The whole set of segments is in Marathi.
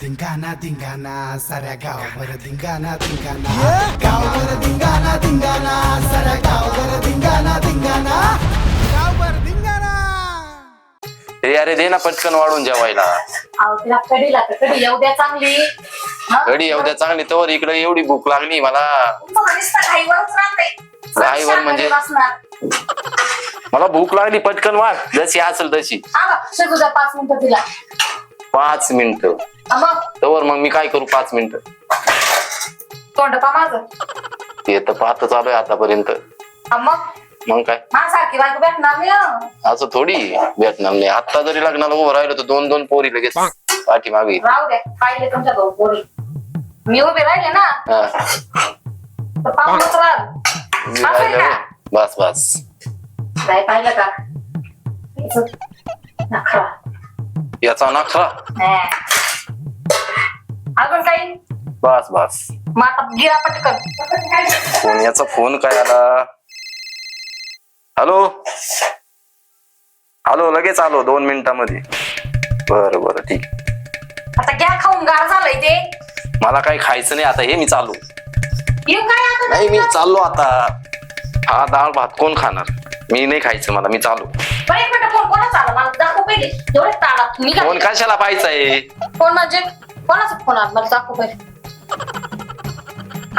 धिंगाणा धिंगाणा साऱ्या गावभर धिंगाणा धिंगाणा गावभर धिंगाणा धिंगाणा साऱ्या गावभर धिंगाणा धिंगाणा गावभर धिंगाणा. ए अरे दे ना पटकन वाढून जेवायला. अहो तिला कढीला तर कढी येऊ द्या चांगली. घडी येऊ द्या चांगली तर इकडे एवढी भूक लागली मला. घाईवर म्हणजे मला भूक लागली पटकन वाढ जशी असेल तशी. शिजू द्या 5 मिनिटं तिला. 5 मिनिटं मग तर मग मी काय करू 5 मिनिटं. तोंड पा माझं. ते तर पाहत चालू आहे आतापर्यंत. मग काय माझ्यासारखी बायको भेटणार नाही हं. असं थोडी भेटणार नाही. आता जरी लग्नाला उभं राहिलं तर 2-2 पोरी लगेच पाठीमागे. राहू द्या पाहिले तुमच्या भाऊ पोरी. मी उभे राहिले ना तर पाहूनच राहाल. असं का? बस बस काय पाहिलं का नखरा. याचा नखरा. अजून काही बस बस मग आता गिरा पटकन. फोन याचा फोन काय आला. हॅलो हॅलो लगेच आलो 2 मिनिटांमध्ये. बरं बरं ठीक. आता घ्या खाऊन गार झालंय ते. मला काही खायचं नाही आता. हे मी चालू. येऊ काय आता नाही मी चाललो आता. हा डाळ भात कोण खाणार. मी नाही खायचं मला. मी चालू. बरं एक मिनिट फोन कोणाचा आला मला दाखव पहिले. एवढे ताळा निघा. फोन कशाला पाहायचाय. फोन म्हणजे कोणाचा फोन आला मला दाखव पहिले.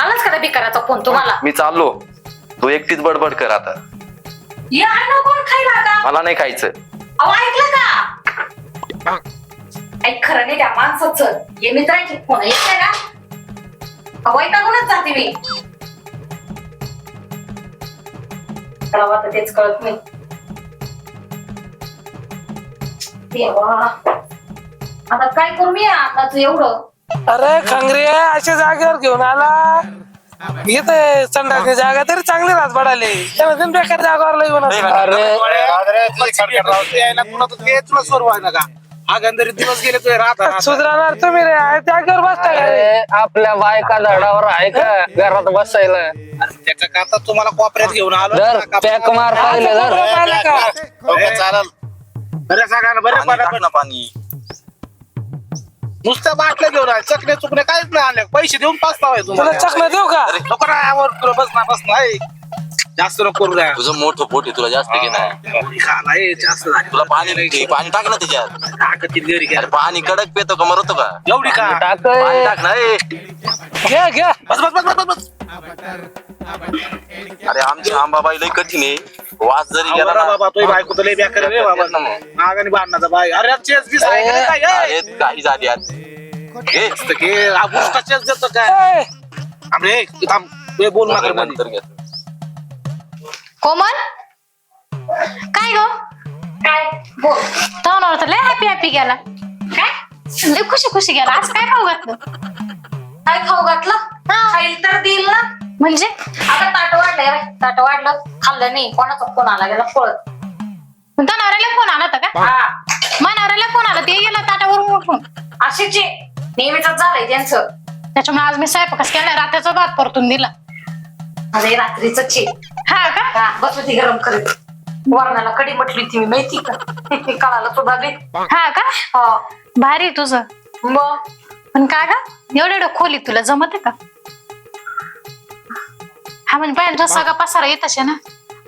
आलाच का भिकाराचा फोन तुम्हाला. मी चाललो. तू एकटीच बडबड कर आता. या अन्न कोण खायला आता. मला नाही खायचं. अहो ऐकलं का ऐक खरं नाही त्या माणसाचं. हे मित्राचे फोन येत का. अहो ऐकागूनच जाते मी. करावं तर तेच कळत नाही. देवा आता काय करू मी आताच एवढं. अरे खंगरे अशा जागेवर घेऊन आला. इथे संडासची जागा तरी चांगली राहत पडाले. त्यामध्ये बेकार जागावर घेऊन सुधराणार तुम्ही रे. जागेवर बसताय. आपल्या बायका झाडावर आहे का घरात बसायला. त्याच्या करता तुम्हाला कोपऱ्यात घेऊन आलो. जर पॅक मार पाहिले जर चालेल बरे सगळ्यांना बरे पाणी. नुसत्या बाटल्या घेऊन आले. चकण्या चुकण्या काहीच नाही आले. पैसे देऊन पाचतावाय तुला तुम्हाला. चकना देऊ का. नको ना तुला बस नाही जास्त नको करू द्या. तुझं मोठं पोट आहे तुला जास्त घेणार. जास्त झाली. तुला पाणी पाणी टाक ना त्याच्यात. टाकतील घरी घ्या. अरे पाणी कडक पेतो का मरतो का. एवढी का पाणी टाक ना. घ्या घ्या. बस बस बस बस बस. अरे आमची आंबाबाई लई कठीण आहे. वास जरी गेला बरं ना. बाबा तो बायको तर लय बेकार रे बाबा. नागाने बांधण्याचा बाय. अरे चेस बीस आहे का नाही काय. अरे काही झाली आज. घे. घे आबुष्टा चेस देतो काय. अरे थांब ते बोल नका रे मध्ये. नंतर घे. कोमल काय गो काय बोल. तर तर लय हॅपी गेला. काय लय खुशी गेला. आज काय खाऊ घातलं. काय खाऊ घातलं. खाईल तर देईल ना. म्हणजे आता ताट वाढलंय. ताट वाढलं खाल्लं नाही. कोणाचा फोन आला गेला पळत. तुमच्या नवऱ्याला फोन आला होता का. हा मग नवऱ्याला फोन आला ते गेला ताटावरून उठून. अशीच नेहमीच झालंय त्यांचं. त्याच्यामुळे आज मी स्वयंपाकच केला. रात्रीचा भात परतून दिला. अरे रात्रीच हा का. बस होती गरम करीत. वरणाला कडी म्हटली ती मी माहिती का. कळाला सुद्धा बी. हा का. हा भारी तुझं. मग पण का ग एवढं खोली तुला जमत आहे का. हा म्हणजे पाहिजे सगळा पसारा येत असे ना.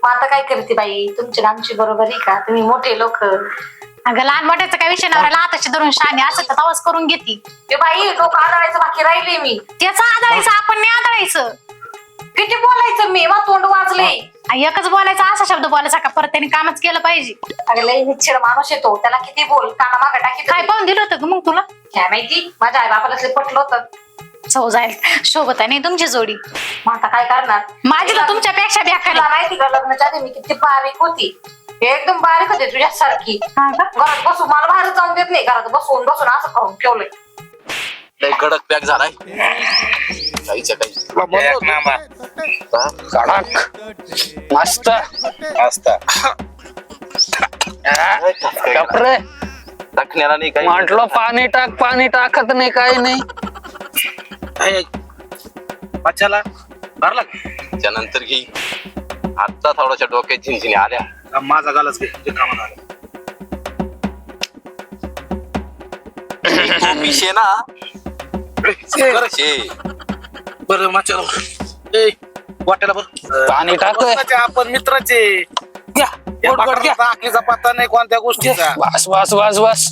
मग आता काय करते बाई. तुमची आमची बरोबरी का. तुम्ही मोठे लोक. अगं लहान मोठ्याचा काय विषय नवऱ्याला हाताची धरून शाने असं तर तवाच करून घेते. ते बाई डोकं आदळायचं बाकी राहिले मी. त्याचं आदळायचं आपण नाही आदळायचं. किती बोलायचं मी. मग तोंड वाजले. एकच बोलायचा असा शब्द बोलायचा का परत त्याने कामच केलं पाहिजे. अरे लई निश्चित माणूस येतो. त्याला किती बोल काना मागा टाकी. काय पाहून दिलं होतं का मग तुला. काय माहिती माझ्या आई बापाला ते पटलं होतं. चव जाईल शोभत आहे नाही तुमची जोडी. मग आता काय करणार. माझी तर तुमच्यापेक्षा तुला बेकार. माहिती का लग्नाच्या आधी मी किती बारीक होती. एकदम बारीक होते तुझ्यासारखी. हा का. घरात बसून मला बाहेर जाऊन देत नाही. घरात बसून बसून असं करून ठेवलंय. लई कडक पॅक झालाय. काहीच्या काही. मस्त कपरे टाकण्याला नाही काही. म्हटलं पाणी टाकत नाही काही नाही. अच्छा भरला त्यानंतर घे. आता थोड्याशा डोक्यात झिंझिनी आल्या. माझा गालच घे. ते कामाला आलं. तो विषय ना बरं माच्या वाट्याला बरं पाणी टाक आपण मित्राचे घ्या गोड गोड घ्या आखलीचा पत्ता नाही कोणत्या गोष्टीचा वास वास वास वास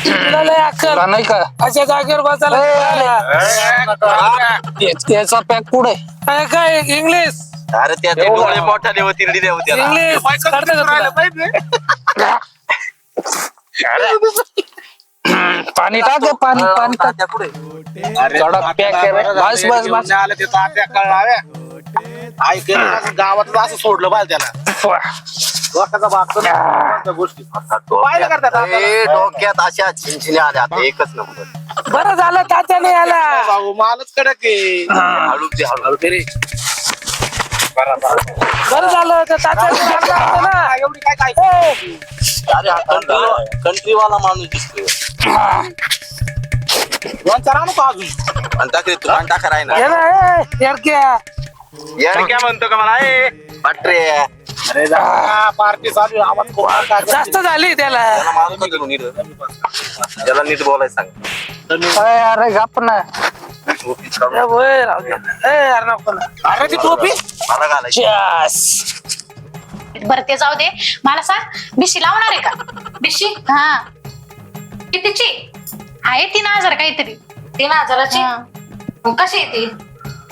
तुला लय अक्कल तुला नाही का अशा जागेवर बसायला त्याचा पॅक पुढे काय इंग्लिश अरे त्या डोळे मोठ्याने होती रिडे होत्या इंग्लिश कळतं का तुला? पाणी टाक पाणी पाणी टाक कडक पॅक आहे रे. बस बस बस आलं ते तात्या कळाव्या ऐक गावात असं सोडलं बाल त्याला डोक्याचा भाग तर कोणत्या गोष्टी पाहिलं करतात डोक्यात अशा छिंछिल्या आल्या आता एकच नंबर बरं झालं तात्या नाही आला भाऊ मालच कडक आहे हळू ते हळू तरी बरं झालं तर तात्या नाही आला होता ना. एवढी काय काय अरे हा कंट्रीवाला माणूस दिसतोय दोन चार आणू का अजून आणि टाकले तू टाका राही ना ये ना, ए, यारक्या. यार क्या म्हणतो का मला ए पाट्रे अरे पार्टी चालू आहे, आवाज खूप आला. जास्त झाली त्याला त्याला मारून का नीट त्याला नीट बोलायचं सांग अरे गप ना टोपीच काढून ए, होय, राहू दे. ए, अरे नको ना. अरे ती टोपी मला घालायची बरं ते जाऊ दे मला सांग बिशी लावणार आहे का बिशी हा कितीची आहे 3,000 काहीतरी 3,000ची हा. मग कशी येते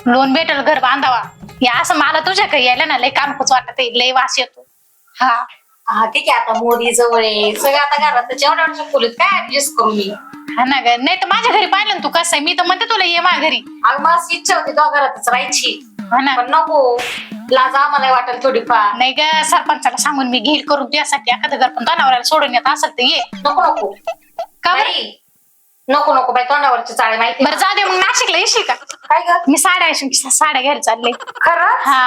लोन भेटल घर बांधावा हे असं मला तुझ्या काही यायला ना लय कामकच वाटत लय वास येतो हा हा ठीक आहे आता मोदी जवळ आहे सगळं आता घरात जेवढ्या फुलीत काय ऍडजस्ट करू मी हा ना ग नाही तर माझ्या घरी पाहिलं ना तू कसं आहे मी तर म्हणते तुला ये माझ्या घरी अगं मला अशी इच्छा होती तो घरातच राहायची हा ना पण नको लाज आम्हाला वाटेल थोडीफार नाही ग सरपंचाला सांगून मी घेईल करून त्यासाठी एखादं घर पण तणावराला सोडून येत असेल तर ये नको नको का बरं? नाही. नको नको बाई तोंडावरची चाळे माहिती बरं जाऊ दे मग नाशिकला येशील का काय ग मी साड्या घ्यायला चालले खरं हा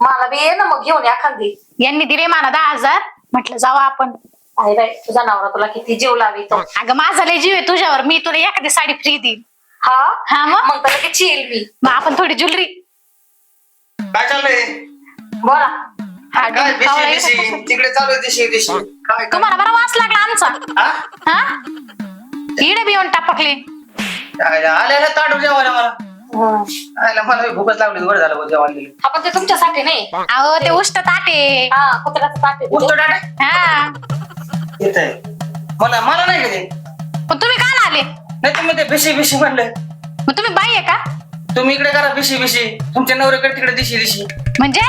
मला बी ये ना मग घेऊन या खांदी यांनी दिले मला 10,000 म्हटलं जावा आपण आहे बाई तुझा नवरा तुला किती जीव लावितो अगं माझा लय जीव आहे तुझ्यावर मी तुला एखादी साडी फ्री देईन हा हा मग मग तर लगेच येईल मी मग आपण थोडी ज्वेलरी काय चाललंय बोला हा काय ग, कावळा दिशी येतो. दिशी तिकडे चालू आहे दिशी दिशी काय तुम्हाला बरा वास लागला आमचा हा? हा इडे बी येऊन टापकले आलेला ताटू जेवायला मला आयला मला बी भूकच लागली बरं झालं जेवायला दिली आपण ते तुमच्यासाठी नाही अहो ते उष्ट ताटे हा कुत्र्याचं ताट आहे. उठतो टाटे हा येत आहे मला नाही कधी पण तुम्ही का आले नाही तुम्ही ते भिशी भिशी म्हणलं मग तुम्ही बाई आहे का तुम्ही इकडे करा भिशी भिशी तुमच्या नवऱ्याकडे तिकडे दिशी दिशी म्हणजे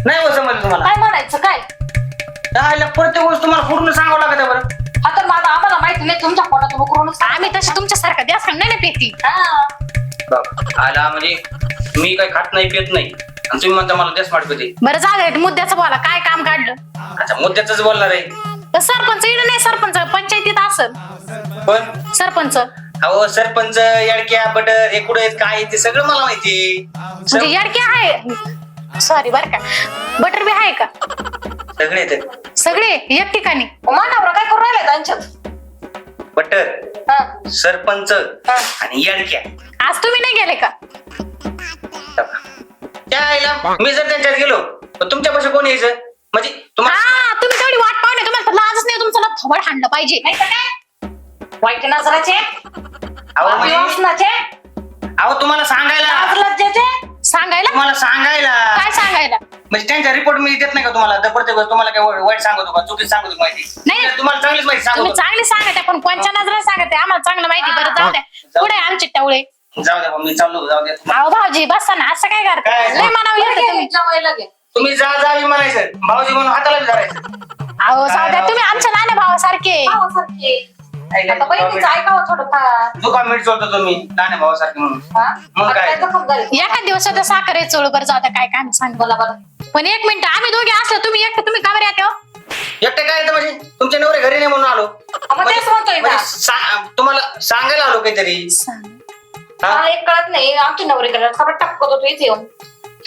नाही हो समजलं तुम्हाला काय म्हणायचं काय आयला प्रत्येक गोष्ट तुम्हाला पूर्ण सांगावं लागत आहे बरं हा तर माझा आम्हाला माहिती नाही तुमच्या पोटातून उकरूनच आम्ही तसे तुमच्यासारखं द्यास नाही ना पेती हा आला म्हणजे मी काही खात नाही पित नाही आणि तुम्ही म्हणता मला देश माठ पिते बरं जागा मुद्द्याचं बोला काय काम काढलं अच्छा मुद्द्याच बोलणार आहे तर सरपंच इकडे नाही सरपंच पंचायतीत असल पण सरपंच अहो सरपंच यडक्या बटर हे कुठे आहेत, काय आहे ते सगळं मला माहिती म्हणजे यडके आहे सॉरी बर का बटर बी आहे का सगळे येते सगळे एक ठिकाणी मानावर काय करू राहिले त्यांच्यात बटर हा. सरपंच आणि यडक्या आज तुम्ही नाही गेले का त्या आईला मी जर त्यांच्यात गेलो तर तुमच्यापाशी कोण यायचं म्हणजे तुम्हाला हा तुम्ही तेवढी वाट पाहू नये तुम्हाला तर लाजच नाही तुमचं थोबड हाणलं पाहिजे नाही तर काय वाईट नजराचे अहो म्हणजे वासनाचे अहो तुम्हाला सांगायला लज्जाचे सांगायला तुम्हाला सांगायला काय सांगायला म्हणजे त्यांचा रिपोर्ट मी देत नाही का तुम्हाला तर प्रत्येक वेळेस तुम्हाला काय वाईट सांगतो का चुकीच सांगतो माहिती नाही. तुम्हाला चांगलीच माहिती तुम्ही सांगतो चांगली सांगते पण कोणच्या नजरा सांगते आम्हाला चांगलं माहिती बरं जाऊ द्या पुढे आमचे टवळे जाऊ द्या मी चाललो जाऊ द्या अहो भाऊजी बसा ना असं काय करता काय? लय मनावर येतं तुम्ही जेवायला घे तुम्ही जा मी म्हणायचं भाऊजी म्हणून हाताला बी धरायचं अहो जाऊ द्या तुम्ही आमच्या लहान भावासारखे भावासारखे. आता बहिणीचं ऐकावं थोडंफार दुका मीठ चोळतो तुम्ही लहान भावासारखे म्हणून हा? मग आता काय? काय जखम झाली एखाद दिवस होतं साखर आहे चोळ बरं जाऊ द्या काय काय सांग बोला बरं पण एक मिनिट आम्ही दोघे असलो तुम्ही एकटे तुम्ही का बरं येते हो? एकटे काय येतं म्हणजे तुमच्या नवरे घरी नाही म्हणून आलो मग तेच म्हणतोय ना. तुम्हाला सांगायला आलो काहीतरी हा? मला एक कळत नाही आमची नवरी कडे खबर टपकत होतो इथे येऊन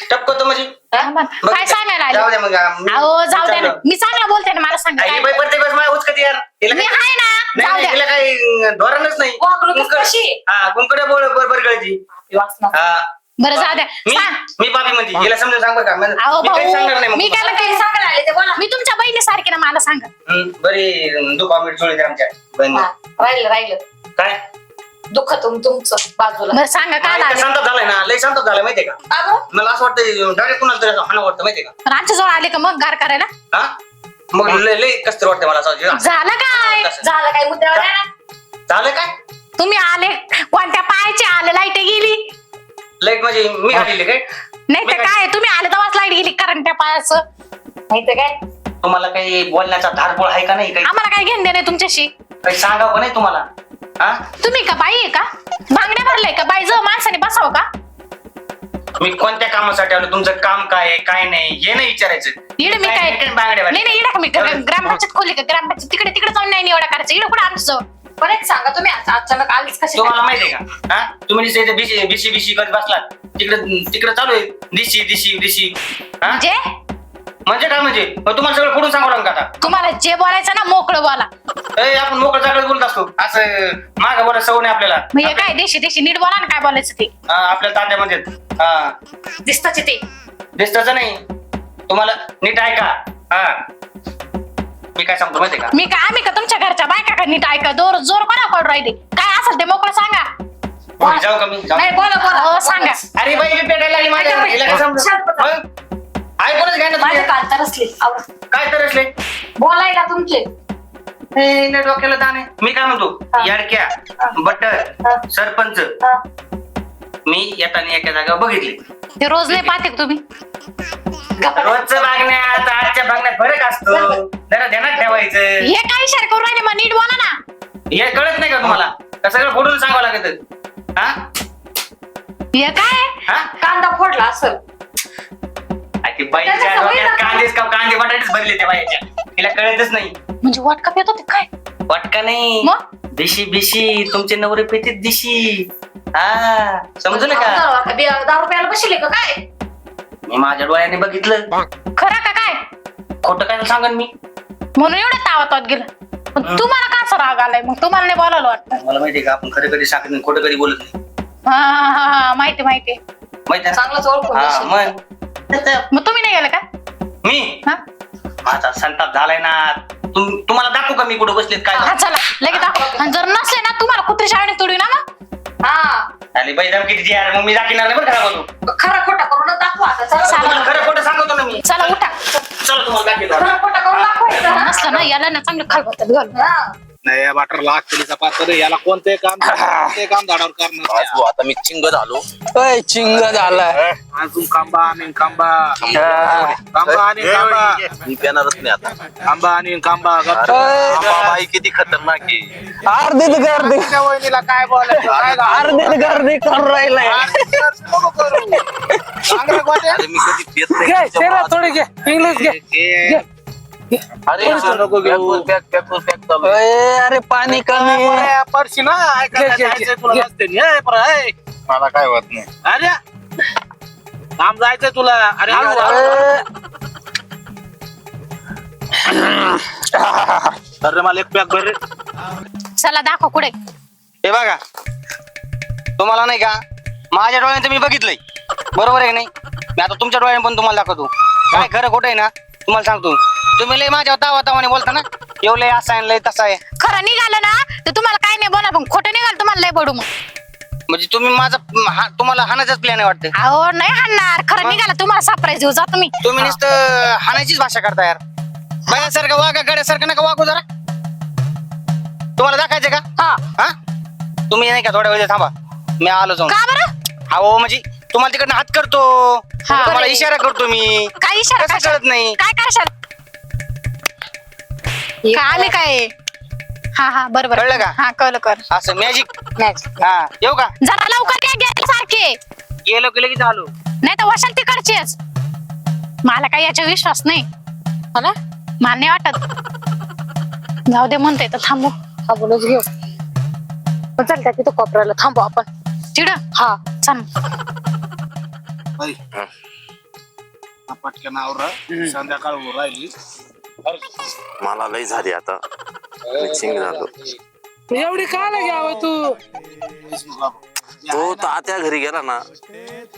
टपकतो म्हणजे बघ, काय सांगायला जाऊ आले दे मग अहो जाऊ द्या ना मी चांगला बोलते ना मला सांगा आई काय? बाई प्रत्येक वेळेस माझ्या उचकत यार हिला मी काय- आहे ना नाही, जाऊ नाही, द्या हिला काही धोरणच नाही वागणूक कशी? हा कुंकडे बरोबर कळती वासना हा बरं जाऊ द्या सांग मी पापी म्हणते हिला समजून सांग बरं का अहो मी काही सांगणार नाही भाऊ मी मग काय काही सांगायला आले ते बोला मी तुमच्या बहिणी सारखी ना मला सांगा बरी दुपा मीठ चोळी आमच्या बहिणी हा, राहिलं काय दुःख तुमचं बाजूला. बरं सांगा काय इतका आले शांत झालाय ना, लय शांत झालाय माहितीये का? का बरं? मला असं वाटतं डायरेक्ट कुणाला तरी हाणं वाटतं माहितीये का? पण आमच्या जवळ आले का मग गार करायला? हा मग लय लय कसं तरी वाटतं मला असं. झालं काय? झालं काय मुद्द्यावर आहे ना? झालं काय? तुम्ही आले कोणत्या पायाचे आले? लाईट गेली लाईट म्हणजे मी घातलेली काय? नाही तर काय तुम्ही आले तेव्हाच लाईट गेली कारण त्या पायाचं. माहिती काय? तुम्हाला काही बोलण्याचा धारपोळ आहे का नाही? काही आम्हाला काय घेणं नाही तुमच्याशी. काही सांगावं का नाही तुम्हाला? हा तुम्ही का बाई आहे का? बांगड्या भरलाय का? बाई जवळ माणसाने बसावं का? मी कोणत्या कामासाठी आलो, तुमचं काम काय आहे काय नाही हे नाही विचारायचं. इकडे मी काय बांगड्या नाही नाही इकडे मी ग्रामपंचायत खोली का ग्रामपंचायत तिकडे तिकडे जाऊन नाही निवडा करायचं. इकडे कुठे आमच्या जवळ? पण एक सांगा तुम्ही अचानक आलीच कशी? तुम्हाला माहितीये का? हा तुम्ही नुसतं इथे बिशी करत बसलात. तिकडे तिकडे चालू आहे दिशी दिशी दिशी. हा म्हणजे म्हणजे काय म्हणजे? मग तुम्हाला सगळं फोडून सांगावं लागतं आता. तुम्हाला जे बोलायचं ना मोकळं बोला. आपण मोकळं चाकळत बोलत असतो असं मागं बोला सवय नाही आपल्याला. म्हणजे काय देशी देशी नीट बोला ना काय बोलायचं ते. आपल्या तात्यामध्ये हा दिसताच ते. दिसतच नाही तुम्हाला नीट ऐका. हा मी काय सांगतो माहितीये का? मी का आम्ही का तुमच्या घरच्या बायका का नीट ऐका जोर जोर कोणा पडू राहिले काय असेल ते मोकळं सांगा. मी जाऊ का मी जाऊ? नाही बोला बोला. हो, सांगा. अरे बाई मी पेटायला लागली माझ्या हिला काय समजलं? ऐकूनच घ्या ना माझे तुम्ही. काल तरसले. काय तरसले? बोलायला तुमचे. डोक्याला ताण आहे. मी काय म्हणतो हा. याडक्या हा. बटर सरपंच हा. मी येताना एका जागेवर बघितले. ते रोज नाही पाहते का तुम्ही? रोजचं बघण्यात आजच्या बघण्यात फरक असतो. जरा ध्यानात ठेवायचं. हे काय इशारा करू राहिले मग नीट बोला ना. हे कळत नाही का तुम्हाला? का सगळं फोडून सांगावं लागत? हा हे काय हा कांदा फोडला असं. ती बाईच्या त्याच्या डोक्यात सवयीला कांदे बटाटेच भरले त्या बाईच्या. तिला कळतच नाही. म्हणजे वाटका येत होते काय? वाटका नाही मग? दिशी बिशी तुमचे नवरे पेतीत दिशी. हा समजलं का? दारू प्यायला बसले का काय? मी माझ्या डोळ्याने बघितलं. खरं का काय? खोटं काय सांगन मी? म्हणून एवढं तावत गेलं. पण तुम्हाला का असं राग आलाय मग? तुम्हाला नाही बोलायला वाटतं? मला माहितीये का आपण खरं कधी सांगत नाही खोटं कधी बोलत नाही. हा हा हा हा माहिती माहिती. माहिती चांगलंच ओळखून हा देशील. मग मग तुम्ही नाही गेले का? मी हा माझा संताप झालाय ना. तुम्हाला दाखवू का मी कुठं बसलेत काय? हा चला लगेच दाखव. आणि जर नसले ना तुम्हाला कुत्री शाळेने तोडी ना मग. हा आणि बाई दम किती यार मग मी दाखवणार नाही बरं खराब होतो. खरा खोटा करून दाखवा आता. चला तुम्हाला खरं खोटं सांगतो ना मी. चला उठा. चला तुम्हाला दाखवतो. खरा खोटा करून दाखवायचं. हा? नसलं ना याला ना चांगलं खालबत्त्यात घाल. हा. नाही बटर लाग केलीचा पात्र याला कोणते काम धाडावर करणार. आता मी चिंग झालो. ओय, चिंग झालाय. अजून कांबा आणि कांबा कांबा आणि कांबा मी पेणारच नाही आता. कांबा आणि कांबा बाई किती खतरनाक आहे. अर्धीच गर्दी त्या वहिनीला काय बोलायचं काय अर्धीच गर्दी करून राहिलाय. नको करू. चांगलं गोटे. अरे मी कधी पेत घे नाही. शेरा थोडी घे इंग्लिश घे. घे. अरे नको घेऊ. पॅक चालू आहे. ओय, अरे पाणी कमी आहे. अरे, परशी ना ऐकायला घे, घे, जायचंय तुला घे. रस्त्याने. ए, परं, ए. मला काय होत नाही. अरे काम जायचंय तुला. अरे हळू, हळू. अरे मला एक पॅक भर रे. चला दाखव कुठे. हे बघा तुम्हाला नाही का माझ्या डोळ्याने मी बघितलंय बरोबर आहे की नाही. मी आता तुमच्या डोळ्याने पण तुम्हाला दाखवतो काय खरं खोटं आहे ना. तुम्हाला सांगतो तुम्ही लय माझ्या तावाने बोलता ना. एवढं लय असं आहे लय तसं आहे. खरं निघालं ना तर तुम्हाला काय नाही बोला पण खोटं निघालं तुम्हाला लय बडू मग. म्हणजे तुम्ही माझा तुम्हाला हाणायचाच प्लॅन आहे वाटतं. अहो नाही हाणणार. खरं निघालं तुम्हाला सरप्राईज देऊ जा तुम्ही. तुम्ही नुसतं हाणायचीच भाषा करता यार. बायासारखं वागा गड्यासारखं नका वागू जरा. तुम्हाला दाखायचं का? हा हा तुम्ही नाही का थोड्या वेळ थांबा मी आलो जाऊन. का बरं? अहो म्हणजे तुम्हाला तिकडनं हात करतो हा. तुम्हाला इशारा करतो मी. काय इशारा कसं कशा- कळत नाही? काय करशाल? का आम्ही काय हा हा बरोबर कळलं का? हा कळलं कर. असं मॅजिक. हा येऊ का? जरा लवकर या गेले सारखे गेलो की लगेच आलो. नाही तर वशाल तिकडचेच. मला काही याचा विश्वास नाही हो ना. मला नाही वाटत. जाऊ दे म्हणते तर थांबू. हा बोलच घेऊ. चल त्या तिथं कोपऱ्याला थांबू आपण तिड. हा चल. बाई, हा पटकन आवरा. संध्याकाळ होऊन राहिली. मला लय झाली आता. मी चिंग झालो. एवढी काला घ्यावं तू? तो तात्या घरी गेला ना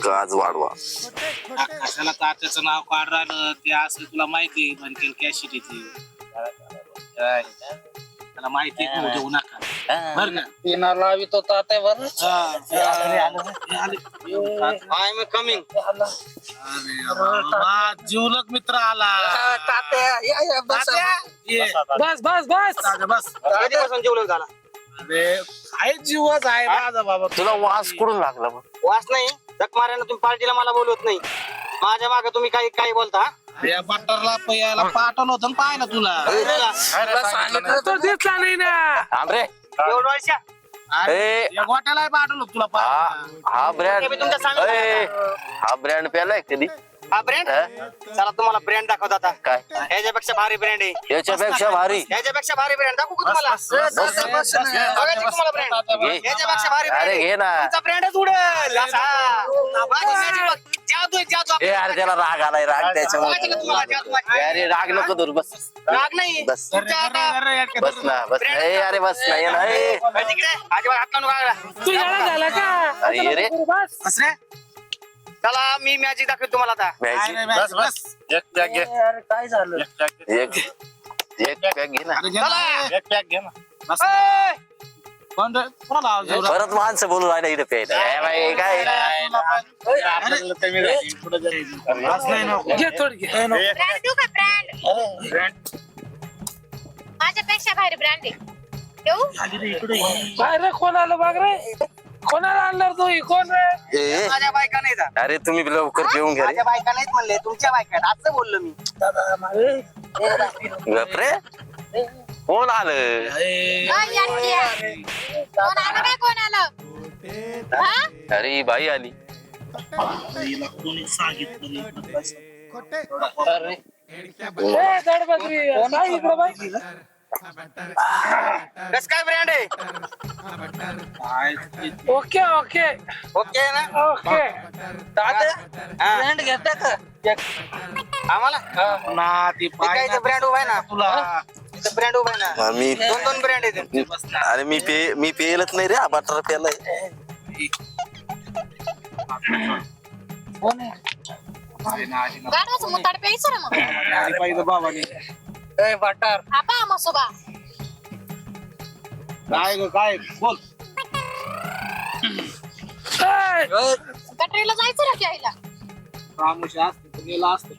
गाज वाढवा. कशाला तात्याचं नाव काढ राहिलं ते असं तुला माहिती बनकेल कॅशिट येते त्याला माहिती आहे देऊ नका. बरं का? पिना लावित होता ते बरं आय एम कमिंग. जीवलग मित्र आला तात्या या बस ये. बस बस बस तात्या, बस. कधीपासून जेवलो झाला? अरे आहे जीवच आहे माझा बाबा. तुला वास कुठून लागला मग? वास नाही जग मारायला तुम्ही पार्टीला मला बोलवत नाही. माझ्या मागे तुम्ही काही बोलता हा? या बटरला याला पाठवलं होतं ना पाहिलं तुला. तो दिसला नाही ना. आंबरे एवढं वर्षा ए या गोट्याला पाठवलं तुला हा पाहिलं. हा ब्रँड मी तुमच्या सांगितलं. हा ब्रँड प्यालाय कधी? हा ब्रँड हा? चला तुम्हाला ब्रँड दाखवत आता. काय ह्याच्यापेक्षा भारी ब्रँड आहे. याच्यापेक्षा भारी? ह्याच्यापेक्षा भारी ब्रँड दाखवू का तुम्हाला? बस, बस, बस, बस, बस, बघायची का तुम्हाला ब्रँड? घे. ह्याच्यापेक्षा भारी brand अरे आहे. घे ना. तुमचा ब्रँडच उडेल असा. माझी magic बघ. जादू आहे, जादू. ए अरे त्याला राग आलाय राग बघायची का तुम्हाला त्याच्यामुळे जादू माझी? अरे राग नको धरू बस राग नाही. बस तुमच्या आता बस ना बस ए अरे बस नाही ना ए. तिकडे अजिबात हात लावू नका. तू याला झाला का? अरे ये रे बस बस रे. चला मी मॅजिक दाखवतो तुम्हाला आता. मॅजिक बस बस. एक पॅक घे अरे काय झालं एक पॅक घे ना. अरे घे ना. एक पॅक घे ना. बस. ए! कोण रे? कोणाला आवाज येऊ परत माणसं बोलू राहिलं इथे प्यायला ए बाई काय बस नाही नको. घे थोडी घे. ब्रँड देऊ का ब्रँड? माझ्यापेक्षा भारी ब्रँड आहे. देऊ? बाहेर कोण आलं बघ रे? कोणाला आणणार तू? ही कोण रे? ए माझ्या बायका नाही जा. अरे तुम्ही लवकर जेवून घ्या रे माझ्या बायका नाहीत म्हणले तुमच्या बायका आहेत. असं बोललो मी. गपरे कोण आलं अय, याची. कोण आलं काय कोण आलं? हा? अरे ही बाई आली ए, दडबत्री. काय इकडं बाई? कस काय ब्रँड आहे? ओके ओके ओके आहे ना? ओके. हा. ब्रँड घेता का आम्हाला ना ती काय ब्रँड उभा आहे ना? तुला ब्रँड उभा आहे ना? मी दोन ब्रँड आहेत. अरे मी पेलच नाही रे हा बटर प्यालाय कोण आहे गाढवाचं मुताड प्यायचं ना मग. पाहिजे बाबाने. ए बटर आपा मसोबा. काय ग काय बोल. ए, गटरीला जायचं ना प्यायला. खामोश असते तर गेला असतं.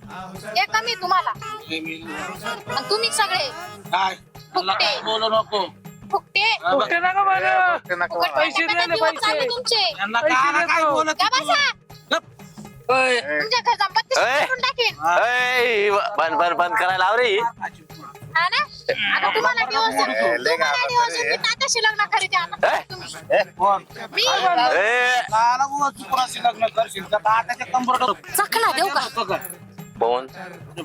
हे कमी तुम्हाला. आणि तुम्ही सगळे काय तुला काय बोलू नको. फुकटे. कुठे नका बरं. फुकट पैसे फुकट दे ना, दिवस पैसे. चालले तुमचे. यांना पैसे काय काय देतो. बोलत का बसा? तुमच्या घर संपत्ती ए. करून टाकेन. बंद करायला लाव रे हा ना? आता तुम्हाला दिवस तुम्हाला दिवस मी तात्याशी लग्न करीत आहे आता. ए. तुम्ही. कोण मी ए काला बुवा चुकराशी लग्न करशील तर तात्याच्या कंबरड चकला देऊ का? कोण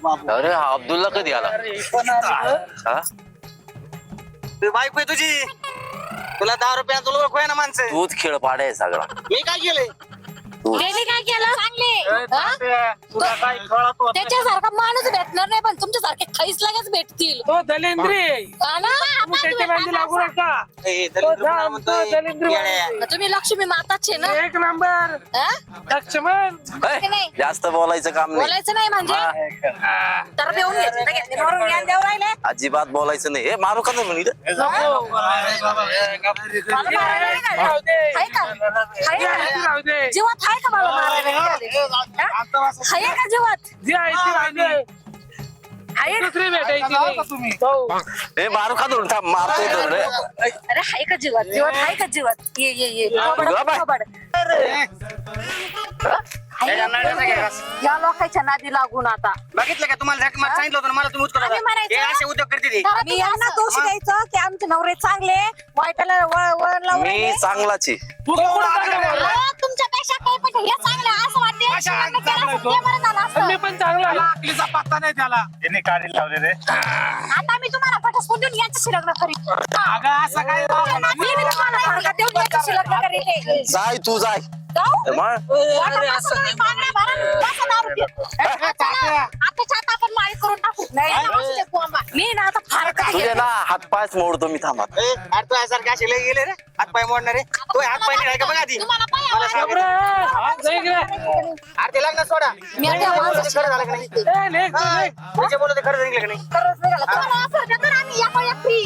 बाबू अरे हा अब्दुल्ला कधी आला हा तुझी बायको आहे तुझी. तुला 10 रुपया तुला ओळखू आहे ना माणसं. तूच खेळ पाडाय सगळा मी काय केलंय? त्याने काय केलं चांगले हा? तुला काय कळत होत त्याच्यासारखा माणूस भेटणार नाही पण तुमच्यासारखे खैस लगेच भेटतील. तो दलेंद्री. हा ना? तू त्याच्या बांधी लागू नका. ए, तो दलिंद्र जा, म्हणतोय. तो दलिंद्र येड्या. तुम्ही लक्ष्मी माताचे ना? एक नंबर हा? लक्ष्मण. की नाही? जास्त बोलायचं काम नाही बोलायचं नाही म्हणजे तर देऊन घ्यायचं नाही घेतले म्हणून ज्ञान देऊ राहिले. अजिबात बोलायचं नाही हे मारू का नाही म्हणलं नको. मला मारायला निघाले. राहू दे. आहे का? आहे जी आहे ती का? राहू दे. जीवात आहे का मला मारायला निघाले? हा? आहे का जीवात? जी आहे ती राहू दे. आहे का? दुसरी भेटायची नाही. हो. हे मारू का धरून थांब मारतोय धरून रे अरे आहे का जीवात? जीवात आहे का जीवात? ये ये ये थोबड, गप आहे. थोबड. आहे ना? या लोकांच्या नादी लागून आता बघितलं का तुम्हाला झक मार सांगितलं होतं ना मला तुम्ही आम्ही म्हणायचं. हे असे उद्योग करते ते. मी यांना दोष द्यायचं की आमचे नवरे चांगले वाईटाला वळण लावून मी राहिले. चांगलाची तू कोण चांगलं बोलला? अहो, तुमच्यापेक्षा काही पण हे चांगलं आहे असं वाटते. लग्न केलं असतं ते बरं झालं असतं. मी पण चांगला आहे. अकलीचा पत्ता नाही त्याला. आता मी तुम्हाला फटस्फोट देऊन यांच्याशी लग्न करीन. अगं असं काय मी तुम्हाला फटका देऊन यांच्याशी लग्न करीन. जाय तू जाय जाऊ? मग वाटत असं तुम्ही बांगड्या भरून बसा दारू पित. चला, आताच्या आता आपण माळी करून टाकू. नाही असू दे बुवा. मी ना आता फार काय तुझे ना हात पायच मोडतो मी थांबा ए, अरे तू यासारखे असे लय गेले रे हात पाय मोडणारे. तो हात पाय नाही का बघा आधी. तुम्हाला पाय मला सांग. बापरे. जा इकडे. अरे ते लग्न सोडा. मी आता माणसाची खरं झालं का नाही? ए, लेक, लेक. तुझे बोलत खरं निघलं का नाही? खरंच निघालं. तुम्हाला offer देतो ना आम्ही एका एक free.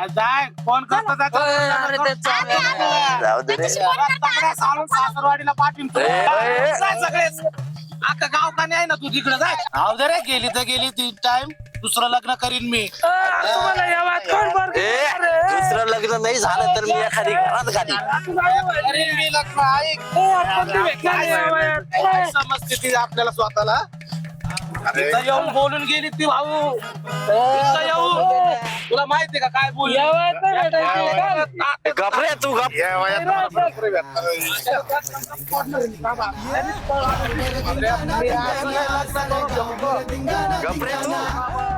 जाय फोन करतो अरे ते चालेल. जाऊ दे रे. सासरवाडीला पाठवून ए. सगळेच अख्खा गाव का नाही ना तू तिकडे जाय जाऊ दे रे गेली तर गेली ती टाइम दुसरं लग्न करीन मी तुम्हाला या वाद कोण बरं ए, केलं रे? दुसरं लग्न नाही झालं तर मी एखादी घरात घाली करीन मी लग्न ऐक आपण ते भेटला नाही या वयात. काय समजते ती आपल्याला स्वतःला इथं येऊन बोलून गेली ती भाऊ इथं येऊन तुला माहितीये का काय बोलली या वयात नाही भेटायची. गप रे तू गप गप रे तू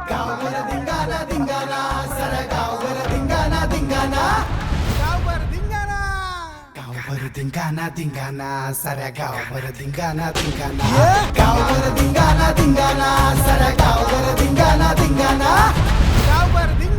गावभर धिंगाणा धिंगाणा सर गावभर धिंगाणा धिंगाणा गावभर धिंगाणा गावभर धिंगाणा धिंगाणा साऱ्या गावभर धिंगाणा धिंगाणा गावभर धिंगाणा धिंगाणा साऱ्या गावभर धिंगाणा धिंगाणा गावभर धिंगाणा